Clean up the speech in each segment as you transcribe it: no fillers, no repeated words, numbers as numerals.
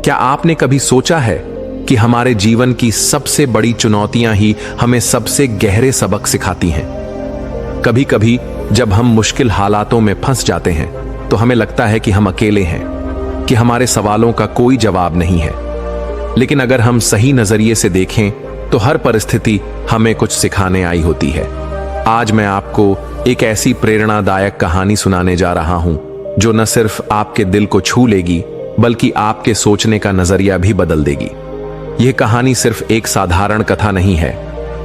क्या आपने कभी सोचा है कि हमारे जीवन की सबसे बड़ी चुनौतियां ही हमें सबसे गहरे सबक सिखाती हैं? कभी कभी जब हम मुश्किल हालातों में फंस जाते हैं तो हमें लगता है कि हम अकेले हैं, कि हमारे सवालों का कोई जवाब नहीं है। लेकिन अगर हम सही नजरिए से देखें तो हर परिस्थिति हमें कुछ सिखाने आई होती है। आज मैं आपको एक ऐसी प्रेरणादायक कहानी सुनाने जा रहा हूं जो न सिर्फ आपके दिल को छू लेगी बल्कि आपके सोचने का नजरिया भी बदल देगी। यह कहानी सिर्फ एक साधारण कथा नहीं है,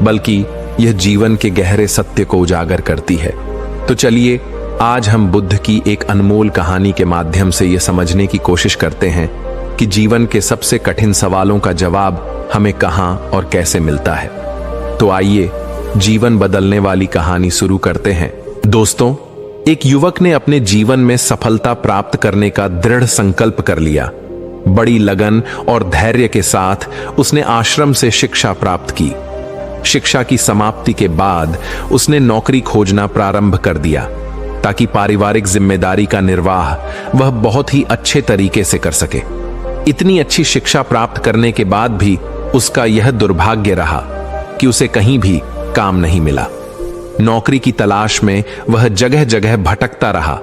बल्कि यह जीवन के गहरे सत्य को उजागर करती है। तो चलिए आज हम बुद्ध की एक अनमोल कहानी के माध्यम से यह समझने की कोशिश करते हैं कि जीवन के सबसे कठिन सवालों का जवाब हमें कहां और कैसे मिलता है। तो आइए जीवन बदलने वाली कहानी शुरू करते हैं। दोस्तों, एक युवक ने अपने जीवन में सफलता प्राप्त करने का दृढ़ संकल्प कर लिया। बड़ी लगन और धैर्य के साथ उसने आश्रम से शिक्षा प्राप्त की। शिक्षा की समाप्ति के बाद उसने नौकरी खोजना प्रारंभ कर दिया ताकि पारिवारिक जिम्मेदारी का निर्वाह वह बहुत ही अच्छे तरीके से कर सके। इतनी अच्छी शिक्षा प्राप्त करने के बाद भी उसका यह दुर्भाग्य रहा कि उसे कहीं भी काम नहीं मिला। नौकरी की तलाश में वह जगह जगह भटकता रहा,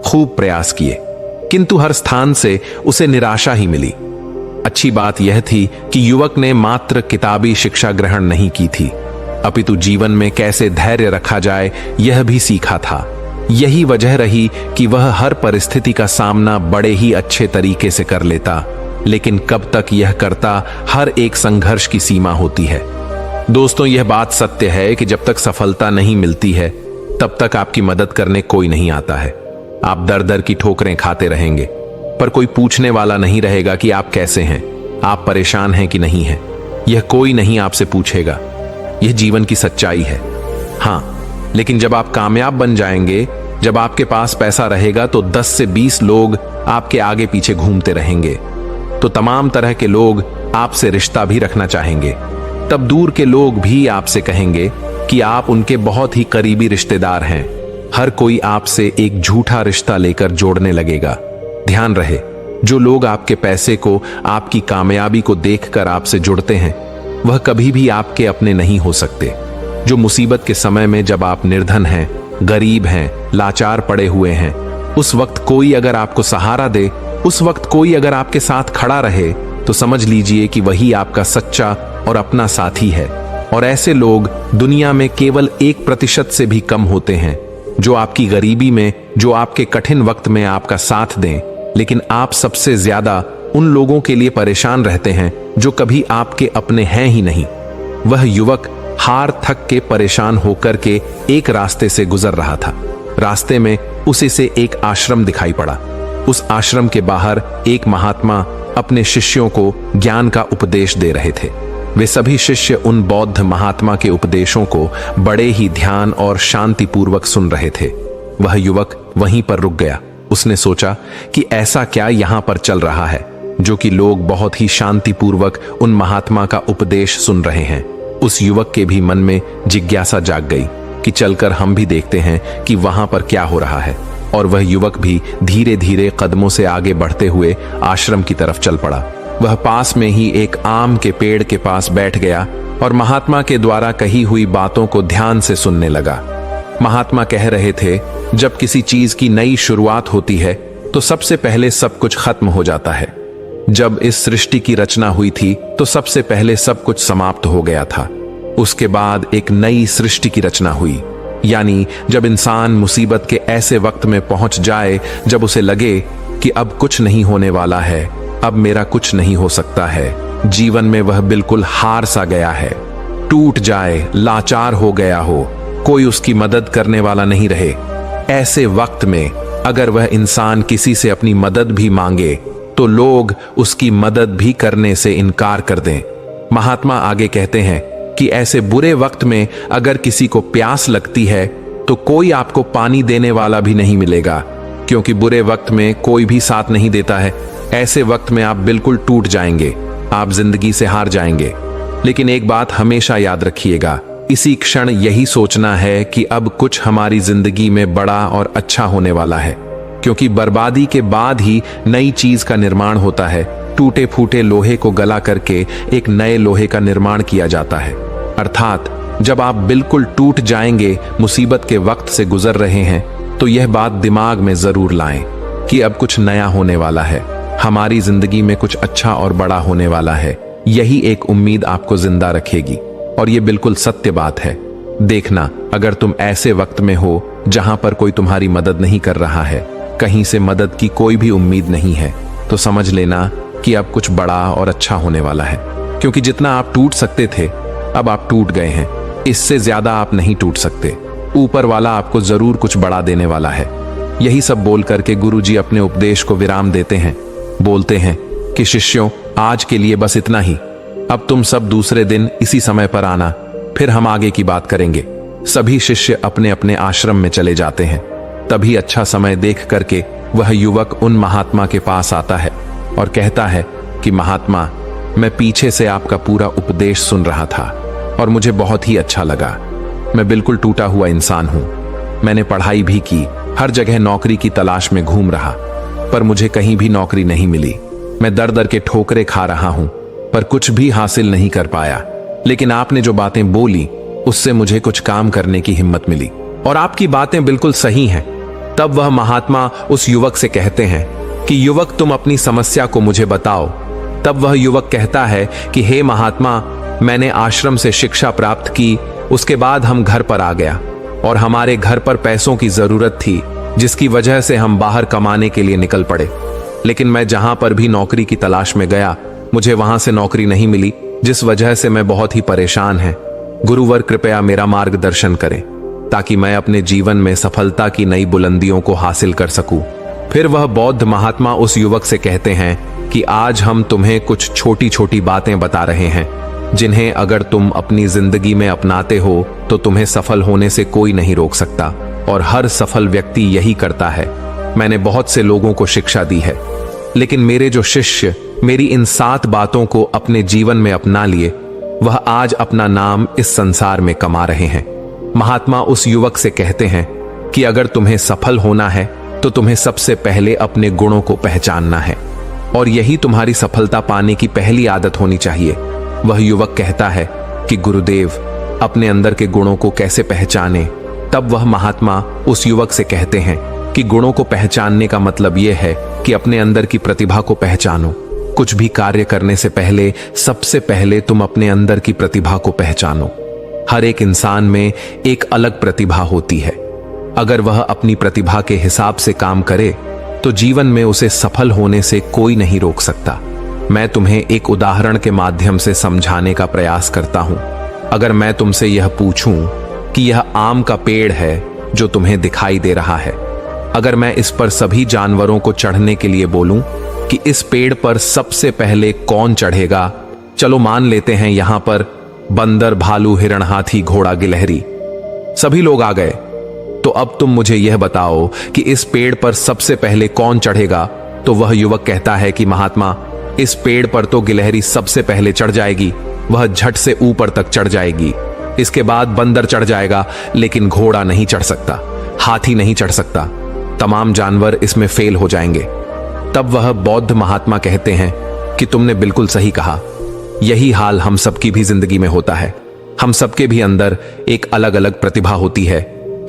खूब प्रयास किए, किंतु हर स्थान से उसे निराशा ही मिली। अच्छी बात यह थी कि युवक ने मात्र किताबी शिक्षा ग्रहण नहीं की थी, अपितु जीवन में कैसे धैर्य रखा जाए यह भी सीखा था। यही वजह रही कि वह हर परिस्थिति का सामना बड़े ही अच्छे तरीके से कर लेता। लेकिन कब तक यह करता, हर एक संघर्ष की सीमा होती है। दोस्तों, यह बात सत्य है कि जब तक सफलता नहीं मिलती है तब तक आपकी मदद करने कोई नहीं आता है। आप दर दर की ठोकरें खाते रहेंगे, पर कोई पूछने वाला नहीं रहेगा कि आप कैसे हैं, आप परेशान हैं कि नहीं हैं। यह कोई नहीं आपसे पूछेगा। यह जीवन की सच्चाई है। हां, लेकिन जब आप कामयाब बन जाएंगे, जब आपके पास पैसा रहेगा, तो 10 से 20 लोग आपके आगे पीछे घूमते रहेंगे। तो तमाम तरह के लोग आपसे रिश्ता भी रखना चाहेंगे। तब दूर के लोग भी आपसे कहेंगे कि आप उनके बहुत ही करीबी रिश्तेदार हैं। हर कोई आपसे एक झूठा रिश्ता लेकर जोड़ने लगेगा। ध्यान रहे, जो लोग आपके पैसे को, आपकी कामयाबी को देखकर आपसे जुड़ते हैं, वह कभी भी आपके अपने नहीं हो सकते। जो मुसीबत के समय में, जब आप निर्धन हैं, गरीब हैं, लाचार पड़े हुए हैं, उस वक्त कोई अगर आपको सहारा दे, उस वक्त कोई अगर आपके साथ खड़ा रहे, तो समझ लीजिए कि वही आपका सच्चा और अपना साथी है। और ऐसे लोग दुनिया में केवल 1% से भी कम होते हैं, जो आपकी गरीबी में, जो आपके कठिन वक्त में आपका साथ दें। लेकिन आप सबसे ज्यादा उन लोगों के लिए परेशान रहते हैं जो कभी आपके अपने हैं ही नहीं। वह युवक हार थक के परेशान होकर के एक रास्ते से गुजर रहा था। रास्ते में उसे से एक आश्रम दिखाई पड़ा। उस आश्रम के बाहर एक महात्मा अपने शिष्यों को ज्ञान का उपदेश दे रहे थे। वे सभी शिष्य उन बौद्ध महात्मा के उपदेशों को बड़े ही ध्यान और शांतिपूर्वक सुन रहे थे। वह युवक वहीं पर रुक गया। उसने सोचा कि ऐसा क्या यहां पर चल रहा है जो कि लोग बहुत ही शांतिपूर्वक उन महात्मा का उपदेश सुन रहे हैं। उस युवक के भी मन में जिज्ञासा जाग गई कि चलकर हम भी देखते हैं कि वहां पर क्या हो रहा है। और वह युवक भी धीरे धीरे कदमों से आगे बढ़ते हुए आश्रम की तरफ चल पड़ा। वह पास में ही एक आम के पेड़ के पास बैठ गया और महात्मा के द्वारा कही हुई बातों को ध्यान से सुनने लगा। महात्मा कह रहे थे, जब किसी चीज की नई शुरुआत होती है तो सबसे पहले सब कुछ खत्म हो जाता है। जब इस सृष्टि की रचना हुई थी तो सबसे पहले सब कुछ समाप्त हो गया था। उसके बाद एक नई सृष्टि की रचना हुई। यानी जब इंसान मुसीबत के ऐसे वक्त में पहुंच जाए जब उसे लगे कि अब कुछ नहीं होने वाला है, अब मेरा कुछ नहीं हो सकता है, जीवन में वह बिल्कुल हार सा गया है, टूट जाए, लाचार हो गया हो, कोई उसकी मदद करने वाला नहीं रहे, ऐसे वक्त में अगर वह इंसान किसी से अपनी मदद भी मांगे तो लोग उसकी मदद भी करने से इनकार कर दें। महात्मा आगे कहते हैं कि ऐसे बुरे वक्त में अगर किसी को प्यास लगती है तो कोई आपको पानी देने वाला भी नहीं मिलेगा, क्योंकि बुरे वक्त में कोई भी साथ नहीं देता है। ऐसे वक्त में आप बिल्कुल टूट जाएंगे, आप जिंदगी से हार जाएंगे। लेकिन एक बात हमेशा याद रखिएगा, इसी क्षण यही सोचना है कि अब कुछ हमारी जिंदगी में बड़ा और अच्छा होने वाला है, क्योंकि बर्बादी के बाद ही नई चीज का निर्माण होता है। टूटे फूटे लोहे को गला करके एक नए लोहे का निर्माण किया जाता है। अर्थात जब आप बिल्कुल टूट जाएंगे, मुसीबत के वक्त से गुजर रहे हैं, तो यह बात दिमाग में जरूर लाएं कि अब कुछ नया होने वाला है, हमारी जिंदगी में कुछ अच्छा और बड़ा होने वाला है। यही एक उम्मीद आपको जिंदा रखेगी और ये बिल्कुल सत्य बात है। देखना, अगर तुम ऐसे वक्त में हो जहां पर कोई तुम्हारी मदद नहीं कर रहा है, कहीं से मदद की कोई भी उम्मीद नहीं है, तो समझ लेना कि अब कुछ बड़ा और अच्छा होने वाला है। क्योंकि जितना आप टूट सकते थे, अब आप टूट गए हैं। इससे ज्यादा आप नहीं टूट सकते। ऊपर वाला आपको जरूर कुछ बड़ा देने वाला है। यही सब बोल करके गुरुजी अपने उपदेश को विराम देते हैं। बोलते हैं कि शिष्यों, आज के लिए बस इतना ही। अब तुम सब दूसरे दिन इसी समय पर आना, फिर हम आगे की बात करेंगे। सभी शिष्य अपने अपने आश्रम में चले जाते हैं। तभी अच्छा समय देख करके वह युवक उन महात्मा के पास आता है और कहता है कि महात्मा, मैं पीछे से आपका पूरा उपदेश सुन रहा था और मुझे बहुत ही अच्छा लगा। मैं बिल्कुल टूटा हुआ इंसान हूं। मैंने पढ़ाई भी की, हर जगह नौकरी की तलाश में घूम रहा, पर मुझे कहीं भी नौकरी नहीं मिली। मैं दर दर के ठोकरे खा रहा हूं, पर कुछ भी हासिल नहीं कर पाया। लेकिन आपने जो बातें बोली, उससे मुझे कुछ काम करने की हिम्मत मिली और आपकी बातें बिल्कुल सही हैं। तब वह महात्मा उस युवक से कहते हैं कि युवक, तुम अपनी समस्या को मुझे बताओ। तब वह युवक कहता है कि हे महात्मा, मैंने आश्रम से शिक्षा प्राप्त की, उसके बाद हम घर पर आ गया और हमारे घर पर पैसों की जरूरत थी, जिसकी वजह से हम बाहर कमाने के लिए निकल पड़े। लेकिन मैं जहां पर भी नौकरी की तलाश में गया, मुझे वहां से नौकरी नहीं मिली, जिस वजह से मैं बहुत ही परेशान है। गुरुवर, कृपया मेरा मार्गदर्शन करें ताकि मैं अपने जीवन में सफलता की नई बुलंदियों को हासिल कर सकूं। फिर वह बौद्ध महात्मा उस युवक से कहते हैं कि आज हम तुम्हें कुछ छोटी छोटी बातें बता रहे हैं, जिन्हें अगर तुम अपनी जिंदगी में अपनाते हो तो तुम्हें सफल होने से कोई नहीं रोक सकता, और हर सफल व्यक्ति यही करता है। मैंने बहुत से लोगों को शिक्षा दी है, लेकिन मेरे जो शिष्य मेरी इन 7 बातों को अपने जीवन में अपना लिए, वह आज अपना नाम इस संसार में कमा रहे हैं। महात्मा उस युवक से कहते हैं कि अगर तुम्हें सफल होना है तो तुम्हें सबसे पहले अपने गुणों को पहचानना है, और यही तुम्हारी सफलता पाने की पहली आदत होनी चाहिए। वह युवक कहता है कि गुरुदेव, अपने अंदर के गुणों को कैसे पहचाने? तब वह महात्मा उस युवक से कहते हैं कि गुणों को पहचानने का मतलब यह है कि अपने अंदर की प्रतिभा को पहचानो। कुछ भी कार्य करने से पहले सबसे पहले तुम अपने अंदर की प्रतिभा को पहचानो। हर एक इंसान में एक अलग प्रतिभा होती है। अगर वह अपनी प्रतिभा के हिसाब से काम करे तो जीवन में उसे सफल होने से कोई नहीं रोक सकता। मैं तुम्हें एक उदाहरण के माध्यम से समझाने का प्रयास करता हूं। अगर मैं तुमसे यह पूछूं कि यह आम का पेड़ है जो तुम्हें दिखाई दे रहा है, अगर मैं इस पर सभी जानवरों को चढ़ने के लिए बोलूं कि इस पेड़ पर सबसे पहले कौन चढ़ेगा? चलो मान लेते हैं यहां पर बंदर, भालू, हिरण, हाथी, घोड़ा, गिलहरी, सभी लोग आ गए। तो अब तुम मुझे यह बताओ कि इस पेड़ पर सबसे पहले कौन चढ़ेगा? तो वह युवक कहता है कि महात्मा, इस पेड़ पर तो गिलहरी सबसे पहले चढ़ जाएगी, वह झट से ऊपर तक चढ़ जाएगी। इसके बाद बंदर चढ़ जाएगा, लेकिन घोड़ा नहीं चढ़ सकता, हाथी नहीं चढ़ सकता, तमाम जानवर इसमें फेल हो जाएंगे। तब वह बौद्ध महात्मा कहते हैं कि तुमने बिल्कुल सही कहा। यही हाल हम सबकी भी जिंदगी में होता है। हम सबके भी अंदर एक अलग अलग प्रतिभा होती है,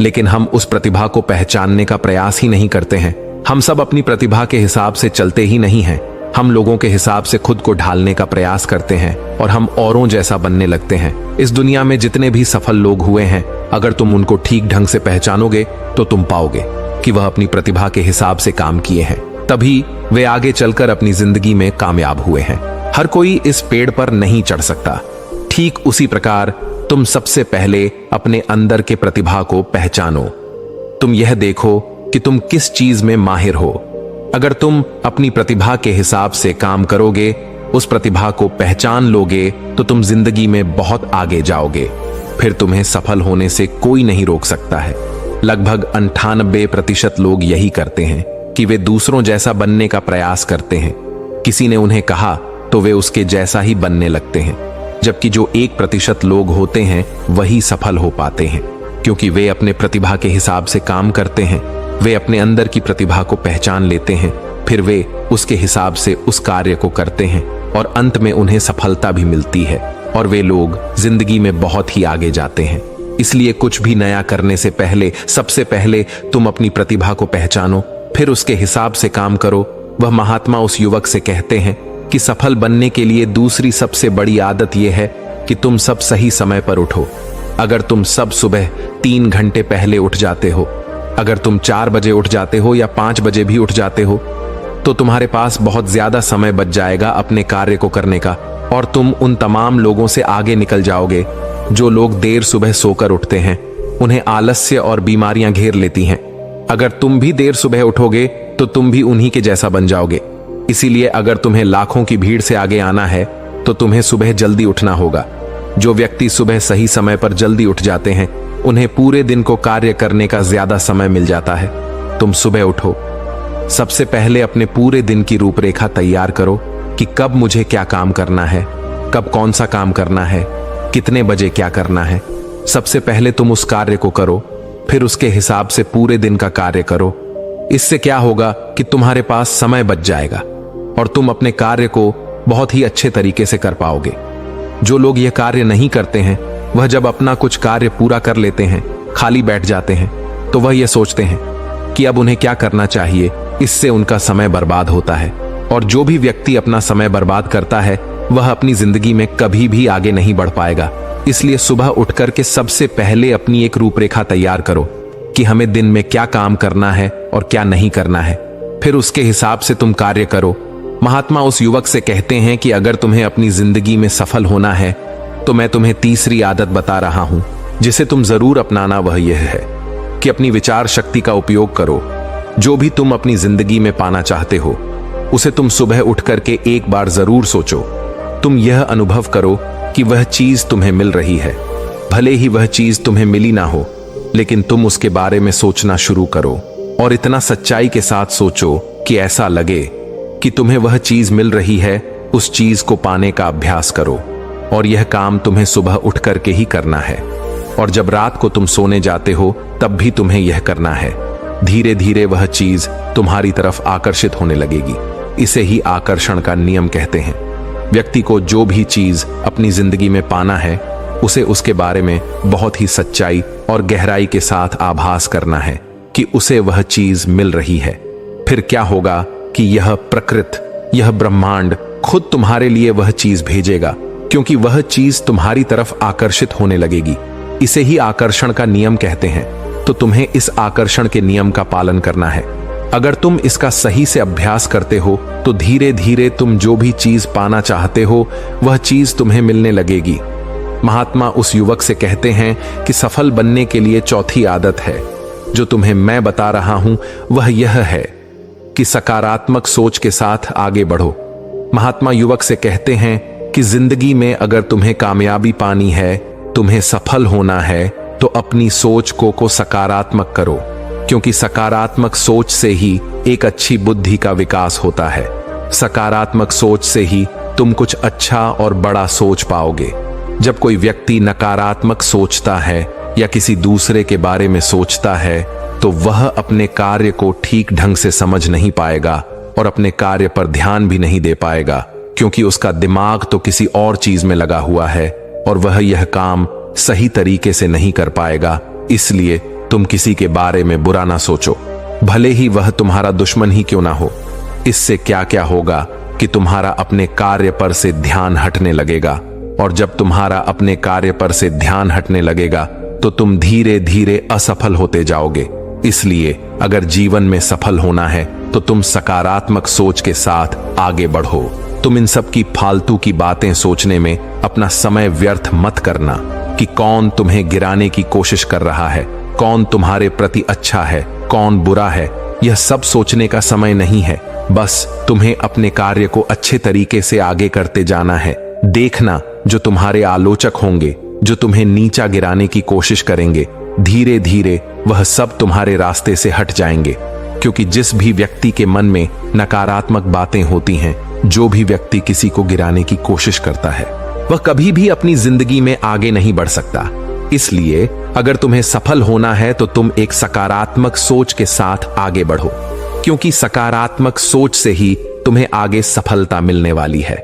लेकिन हम उस प्रतिभा को पहचानने का प्रयास ही नहीं करते हैं। हम सब अपनी प्रतिभा के हिसाब से चलते ही नहीं हैं। हम लोगों के हिसाब से खुद को ढालने का प्रयास करते हैं और हम औरों जैसा बनने लगते हैं। इस दुनिया में जितने भी सफल लोग हुए हैं, अगर तुम उनको ठीक ढंग से पहचानोगे तो तुम पाओगे कि वह अपनी प्रतिभा के हिसाब से काम किए हैं, तभी वे आगे चलकर अपनी जिंदगी में कामयाब हुए हैं। हर कोई इस पेड़ पर नहीं चढ़ सकता। ठीक उसी प्रकार तुम सबसे पहले अपने अंदर के प्रतिभा को पहचानो। तुम यह देखो कि तुम किस चीज में माहिर हो। अगर तुम अपनी प्रतिभा के हिसाब से काम करोगे, उस प्रतिभा को पहचान लोगे, तो तुम जिंदगी में बहुत आगे जाओगे। फिर तुम्हें सफल होने से कोई नहीं रोक सकता है। लगभग 98% लोग यही करते हैं कि वे दूसरों जैसा बनने का प्रयास करते हैं। किसी ने उन्हें कहा तो वे उसके जैसा ही बनने लगते हैं, जबकि जो 1% लोग होते हैं वही सफल हो पाते हैं, क्योंकि वे अपने प्रतिभा के हिसाब से काम करते हैं। वे अपने अंदर की प्रतिभा को पहचान लेते हैं फिर वे उसके हिसाब से उस कार्य को करते हैं और अंत में उन्हें सफलता भी मिलती है और वे लोग जिंदगी में बहुत ही आगे जाते हैं। इसलिए कुछ भी नया करने से पहले सबसे पहले तुम अपनी प्रतिभा को पहचानो, फिर उसके हिसाब से काम करो। वह महात्मा उस युवक से कहते हैं कि सफल बनने के लिए दूसरी सबसे बड़ी आदत यह है कि तुम सब सही समय पर उठो। अगर तुम सब सुबह 3 घंटे पहले उठ जाते हो, अगर तुम 4 बजे उठ जाते हो या 5 बजे भी उठ जाते हो, तो तुम्हारे पास बहुत ज्यादा समय बच जाएगा अपने कार्य को करने का और तुम उन तमाम लोगों से आगे निकल जाओगे जो लोग देर सुबह सोकर उठते हैं। उन्हें आलस्य और बीमारियां घेर लेती हैं। अगर तुम भी देर सुबह उठोगे तो तुम भी उन्हीं के जैसा बन जाओगे। इसीलिए अगर तुम्हें लाखों की भीड़ से आगे आना है तो तुम्हें सुबह जल्दी उठना होगा। जो व्यक्ति सुबह सही समय पर जल्दी उठ जाते हैं उन्हें पूरे दिन को कार्य करने का ज्यादा समय मिल जाता है। तुम सुबह उठो, सबसे पहले अपने पूरे दिन की रूपरेखा तैयार करो कि कब मुझे क्या काम करना है, कब कौन सा काम करना है, कितने बजे क्या करना है। सबसे पहले तुम उस कार्य को करो, फिर उसके हिसाब से पूरे दिन का कार्य करो। इससे क्या होगा कि तुम्हारे पास समय बच जाएगा और तुम अपने कार्य को बहुत ही अच्छे तरीके से कर पाओगे। जो लोग यह कार्य नहीं करते हैं वह जब अपना कुछ कार्य पूरा कर लेते हैं, खाली बैठ जाते हैं, तो वह यह सोचते हैं कि अब उन्हें क्या करना चाहिए। इससे उनका समय बर्बाद होता है और जो भी व्यक्ति अपना समय बर्बाद करता है वह अपनी जिंदगी में कभी भी आगे नहीं बढ़ पाएगा। इसलिए सुबह उठकर के सबसे पहले अपनी एक रूपरेखा तैयार करो कि हमें दिन में क्या काम करना है और क्या नहीं करना है, फिर उसके हिसाब से तुम कार्य करो। महात्मा उस युवक से कहते हैं कि अगर तुम्हें अपनी जिंदगी में सफल होना है तो मैं तुम्हें तीसरी आदत बता रहा हूं जिसे तुम जरूर अपनाना। वह यह है कि अपनी विचार शक्ति का उपयोग करो। जो भी तुम अपनी जिंदगी में पाना चाहते हो उसे तुम सुबह उठ करके एक बार जरूर सोचो। तुम यह अनुभव करो कि वह चीज तुम्हें मिल रही है। भले ही वह चीज तुम्हें मिली ना हो, लेकिन तुम उसके बारे में सोचना शुरू करो और इतना सच्चाई के साथ सोचो कि ऐसा लगे कि तुम्हें वह चीज मिल रही है। उस चीज को पाने का अभ्यास करो और यह काम तुम्हें सुबह उठ करके ही करना है और जब रात को तुम सोने जाते हो तब भी तुम्हें यह करना है। धीरे धीरे वह चीज तुम्हारी तरफ आकर्षित होने लगेगी। इसे ही आकर्षण का नियम कहते हैं। व्यक्ति को जो भी चीज अपनी जिंदगी में पाना है उसे उसके बारे में बहुत ही सच्चाई और गहराई के साथ आभास करना है कि उसे वह चीज मिल रही है। फिर क्या होगा कि यह प्रकृति, यह ब्रह्मांड खुद तुम्हारे लिए वह चीज भेजेगा, क्योंकि वह चीज तुम्हारी तरफ आकर्षित होने लगेगी। इसे ही आकर्षण का नियम कहते हैं। तो तुम्हें इस आकर्षण के नियम का पालन करना है। अगर तुम इसका सही से अभ्यास करते हो तो धीरे धीरे तुम जो भी चीज पाना चाहते हो वह चीज तुम्हें मिलने लगेगी। महात्मा उस युवक से कहते हैं कि सफल बनने के लिए चौथी आदत है जो तुम्हें मैं बता रहा हूं, वह यह है कि सकारात्मक सोच के साथ आगे बढ़ो। महात्मा युवक से कहते हैं कि जिंदगी में अगर तुम्हें कामयाबी पानी है, तुम्हें सफल होना है, तो अपनी सोच को सकारात्मक करो, क्योंकि सकारात्मक सोच से ही एक अच्छी बुद्धि का विकास होता है। सकारात्मक सोच से ही तुम कुछ अच्छा और बड़ा सोच पाओगे। जब कोई व्यक्ति नकारात्मक सोचता है या किसी दूसरे के बारे में सोचता है तो वह अपने कार्य को ठीक ढंग से समझ नहीं पाएगा और अपने कार्य पर ध्यान भी नहीं दे पाएगा, क्योंकि उसका दिमाग तो किसी और चीज में लगा हुआ है और वह यह काम सही तरीके से नहीं कर पाएगा। इसलिए तुम किसी के बारे में बुरा ना सोचो, भले ही वह तुम्हारा दुश्मन ही क्यों ना हो। इससे क्या क्या होगा कि तुम्हारा अपने कार्य पर से ध्यान हटने लगेगा, और जब तुम्हारा अपने कार्य पर से ध्यान हटने लगेगा तो तुम धीरे धीरे असफल होते जाओगे। इसलिए अगर जीवन में सफल होना है तो तुम सकारात्मक सोच के साथ आगे बढ़ो। तुम इन सब की फालतू की बातें सोचने में अपना समय व्यर्थ मत करना कि कौन तुम्हें गिराने की कोशिश कर रहा है, कौन तुम्हारे प्रति अच्छा है, कौन बुरा है। यह सब सोचने का समय नहीं है। बस तुम्हें अपने कार्य को अच्छे तरीके से आगे करते जाना है। देखना, जो तुम्हारे आलोचक होंगे, जो तुम्हें नीचा गिराने की कोशिश करेंगे, धीरे धीरे वह सब तुम्हारे रास्ते से हट जाएंगे। क्योंकि जिस भी व्यक्ति के मन में नकारात्मक बातें होती हैं, जो भी व्यक्ति किसी को गिराने की कोशिश करता है, वह कभी भी अपनी जिंदगी में आगे नहीं बढ़ सकता। इसलिए अगर तुम्हें सफल होना है तो तुम एक सकारात्मक सोच के साथ आगे बढ़ो, क्योंकि सकारात्मक सोच से ही तुम्हें आगे सफलता मिलने वाली है।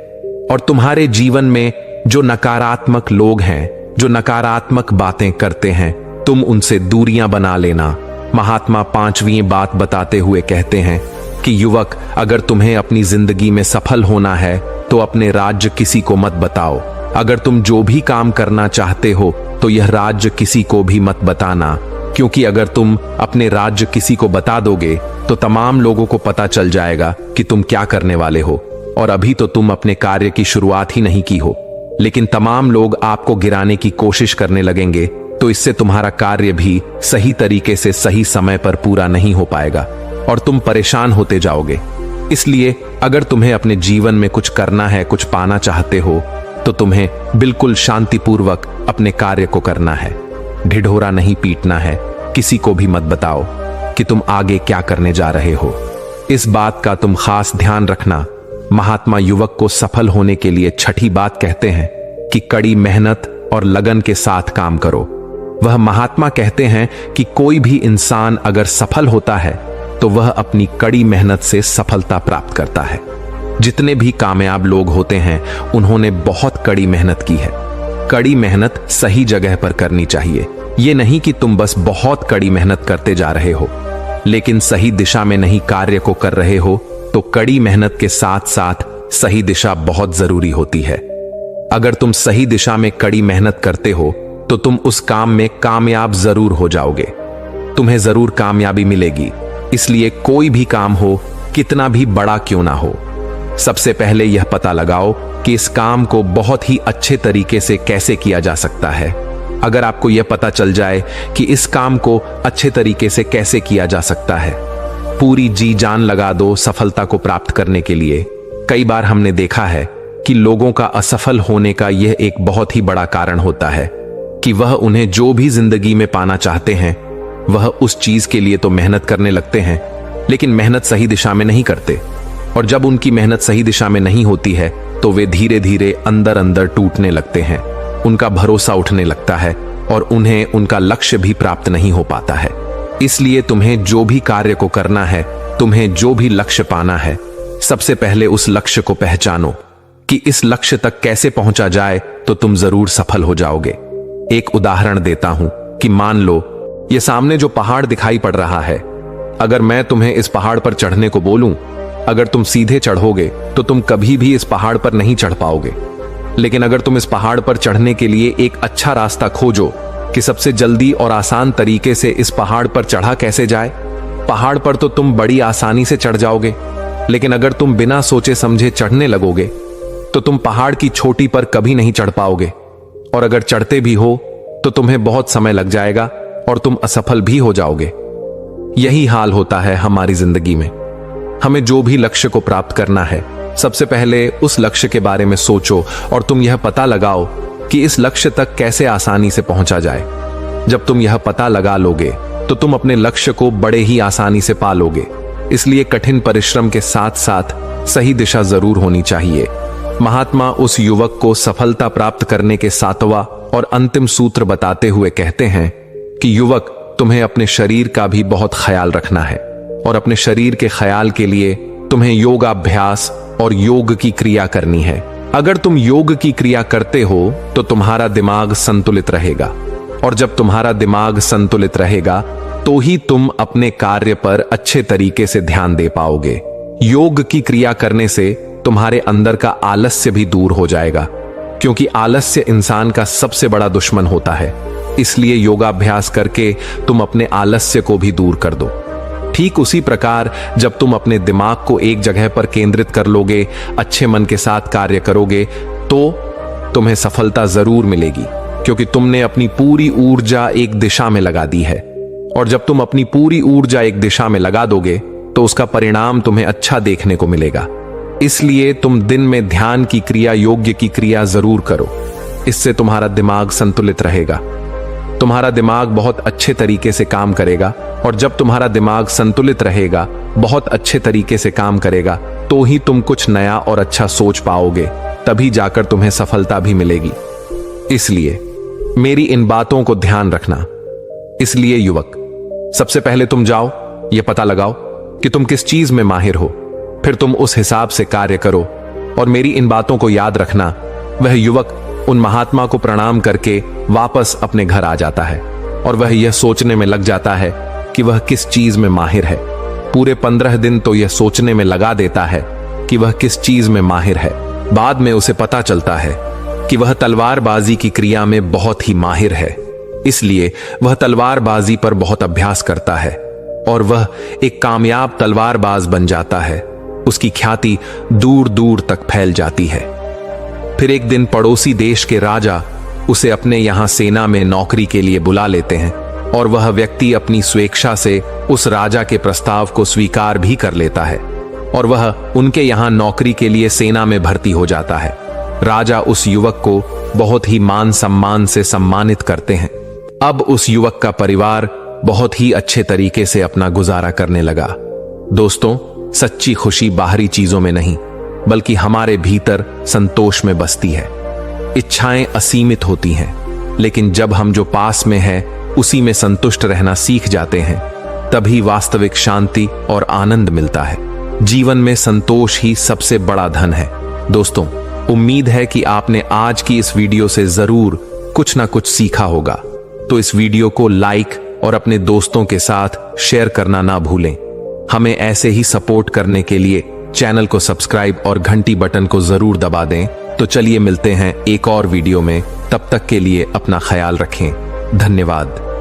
और तुम्हारे जीवन में जो नकारात्मक लोग हैं, जो नकारात्मक बातें करते हैं, तुम उनसे दूरियां बना लेना। महात्मा 5वीं बात बताते हुए कहते हैं कि युवक, अगर तुम्हें अपनी जिंदगी में सफल होना है तो अपने राज्य किसी को मत बताओ। अगर तुम जो भी काम करना चाहते हो तो यह राज्य किसी को भी मत बताना, क्योंकि अगर तुम अपने राज्य किसी को बता दोगे तो तमाम लोगों को पता चल जाएगा कि तुम क्या करने वाले हो। और अभी तो तुम अपने कार्य की शुरुआत ही नहीं की हो, लेकिन तमाम लोग आपको गिराने की कोशिश करने लगेंगे, तो इससे तुम्हारा कार्य भी सही तरीके से सही समय पर पूरा नहीं हो पाएगा और तुम परेशान होते जाओगे। इसलिए अगर तुम्हें अपने जीवन में कुछ करना है, कुछ पाना चाहते हो, तो तुम्हें बिल्कुल शांतिपूर्वक अपने कार्य को करना है। ढिढोरा नहीं पीटना है, किसी को भी मत बताओ कि तुम आगे क्या करने जा रहे हो। इस बात का तुम खास ध्यान रखना। महात्मा युवक को सफल होने के लिए 6ठी बात कहते हैं कि कड़ी मेहनत और लगन के साथ काम करो। वह महात्मा कहते हैं कि कोई भी इंसान अगर सफल होता है तो वह अपनी कड़ी मेहनत से सफलता प्राप्त करता है। जितने भी कामयाब लोग होते हैं उन्होंने बहुत कड़ी मेहनत की है। कड़ी मेहनत सही जगह पर करनी चाहिए। ये नहीं कि तुम बस बहुत कड़ी मेहनत करते जा रहे हो लेकिन सही दिशा में नहीं कार्य को कर रहे हो, तो कड़ी मेहनत के साथ साथ सही दिशा बहुत जरूरी होती है। अगर तुम सही दिशा में कड़ी मेहनत करते हो तो तुम उस काम में कामयाब जरूर हो जाओगे, तुम्हें जरूर कामयाबी मिलेगी। इसलिए कोई भी काम हो, कितना भी बड़ा क्यों ना हो, सबसे पहले यह पता लगाओ कि इस काम को बहुत ही अच्छे तरीके से कैसे किया जा सकता है। अगर आपको यह पता चल जाए कि इस काम को अच्छे तरीके से कैसे किया जा सकता है, पूरी जी जान लगा दो सफलता को प्राप्त करने के लिए। कई बार हमने देखा है कि लोगों का असफल होने का यह एक बहुत ही बड़ा कारण होता है कि वह उन्हें जो भी जिंदगी में पाना चाहते हैं वह उस चीज के लिए तो मेहनत करने लगते हैं लेकिन मेहनत सही दिशा में नहीं करते। और जब उनकी मेहनत सही दिशा में नहीं होती है तो वे धीरे धीरे अंदर अंदर टूटने लगते हैं, उनका भरोसा उठने लगता है और उन्हें उनका लक्ष्य भी प्राप्त नहीं हो पाता है। इसलिए तुम्हें जो भी कार्य को करना है, तुम्हें जो भी लक्ष्य पाना है, सबसे पहले उस लक्ष्य को पहचानो कि इस लक्ष्य तक कैसे पहुंचा जाए तो तुम जरूर सफल हो जाओगे। एक उदाहरण देता हूं कि मान लो ये सामने जो पहाड़ दिखाई पड़ रहा है, अगर मैं तुम्हें इस पहाड़ पर चढ़ने को बोलूं, अगर तुम सीधे चढ़ोगे तो तुम कभी भी इस पहाड़ पर नहीं चढ़ पाओगे। लेकिन अगर तुम इस पहाड़ पर चढ़ने के लिए एक अच्छा रास्ता खोजो कि सबसे जल्दी और आसान तरीके से इस पहाड़ पर चढ़ा कैसे जाए, पहाड़ पर तो तुम बड़ी आसानी से चढ़ जाओगे। लेकिन अगर तुम बिना सोचे समझे चढ़ने लगोगे तो तुम पहाड़ की चोटी पर कभी नहीं चढ़ पाओगे, और अगर चढ़ते भी हो तो तुम्हें बहुत समय लग जाएगा और तुम असफल भी हो जाओगे। यही हाल होता है हमारी जिंदगी में। हमें जो भी लक्ष्य को प्राप्त करना है, सबसे पहले उस लक्ष्य के बारे में सोचो और तुम यह पता लगाओ कि इस लक्ष्य तक कैसे आसानी से पहुंचा जाए। जब तुम यह पता लगा लोगे तो तुम अपने लक्ष्य को बड़े ही आसानी से पा लोगे। इसलिए कठिन परिश्रम के साथ साथ सही दिशा जरूर होनी चाहिए। महात्मा उस युवक को सफलता प्राप्त करने के 7वां और अंतिम सूत्र बताते हुए कहते हैं कि युवक, तुम्हें अपने शरीर का भी बहुत ख्याल रखना है और अपने शरीर के ख्याल के लिए तुम्हें योगाभ्यास और योग की क्रिया करनी है। अगर तुम योग की क्रिया करते हो तो तुम्हारा दिमाग संतुलित रहेगा, और जब तुम्हारा दिमाग संतुलित रहेगा तो ही तुम अपने कार्य पर अच्छे तरीके से ध्यान दे पाओगे। योग की क्रिया करने से तुम्हारे अंदर का आलस्य भी दूर हो जाएगा, क्योंकि आलस्य इंसान का सबसे बड़ा दुश्मन होता है। इसलिए योगाभ्यास करके तुम अपने आलस्य को भी दूर कर दो। ठीक उसी प्रकार जब तुम अपने दिमाग को एक जगह पर केंद्रित कर लोगे, अच्छे मन के साथ कार्य करोगे, तो तुम्हें सफलता जरूर मिलेगी, क्योंकि तुमने अपनी पूरी ऊर्जा एक दिशा में लगा दी है। और जब तुम अपनी पूरी ऊर्जा एक दिशा में लगा दोगे तो उसका परिणाम तुम्हें अच्छा देखने को मिलेगा। इसलिए तुम दिन में ध्यान की क्रिया, योग्य की क्रिया जरूर करो। इससे तुम्हारा दिमाग संतुलित रहेगा, तुम्हारा दिमाग बहुत अच्छे तरीके से काम करेगा, और जब तुम्हारा दिमाग संतुलित रहेगा, बहुत अच्छे तरीके से काम करेगा, तो ही तुम कुछ नया और अच्छा सोच पाओगे, तभी जाकर तुम्हें सफलता भी मिलेगी। इसलिए मेरी इन बातों को ध्यान रखना। इसलिए युवक, सबसे पहले तुम जाओ, यह पता लगाओ कि तुम किस चीज में माहिर हो, फिर तुम उस हिसाब से कार्य करो। और मेरी इन बातों को याद रखना। वह युवक उन महात्मा को प्रणाम करके वापस अपने घर आ जाता है और वह यह सोचने में लग जाता है कि वह किस चीज में माहिर है। पूरे 15 दिन तो यह सोचने में लगा देता है कि वह किस चीज में माहिर है। बाद में उसे पता चलता है कि वह तलवारबाजी की क्रिया में बहुत ही माहिर है, इसलिए वह तलवारबाजी पर बहुत अभ्यास करता है और वह एक कामयाब तलवारबाज बन जाता है। उसकी ख्याति दूर दूर तक फैल जाती है। फिर एक दिन पड़ोसी देश के राजा उसे अपने यहां सेना में नौकरी के लिए बुला लेते हैं और वह व्यक्ति अपनी स्वेच्छा से उस राजा के प्रस्ताव को स्वीकार भी कर लेता है और वह उनके यहां नौकरी के लिए सेना में भर्ती हो जाता है। राजा उस युवक को बहुत ही मान सम्मान से सम्मानित करते हैं। अब उस युवक का परिवार बहुत ही अच्छे तरीके से अपना गुजारा करने लगा। दोस्तों, सच्ची खुशी बाहरी चीजों में नहीं बल्कि हमारे भीतर संतोष में बसती है। इच्छाएं असीमित होती हैं, लेकिन जब हम जो पास में है उसी में संतुष्ट रहना सीख जाते हैं, तभी वास्तविक शांति और आनंद मिलता है। जीवन में संतोष ही सबसे बड़ा धन है। दोस्तों, उम्मीद है कि आपने आज की इस वीडियो से जरूर कुछ ना कुछ सीखा होगा। तो इस वीडियो को लाइक और अपने दोस्तों के साथ शेयर करना ना भूलें। हमें ऐसे ही सपोर्ट करने के लिए चैनल को सब्सक्राइब और घंटी बटन को जरूर दबा दें। तो चलिए मिलते हैं एक और वीडियो में। तब तक के लिए अपना ख्याल रखें। धन्यवाद।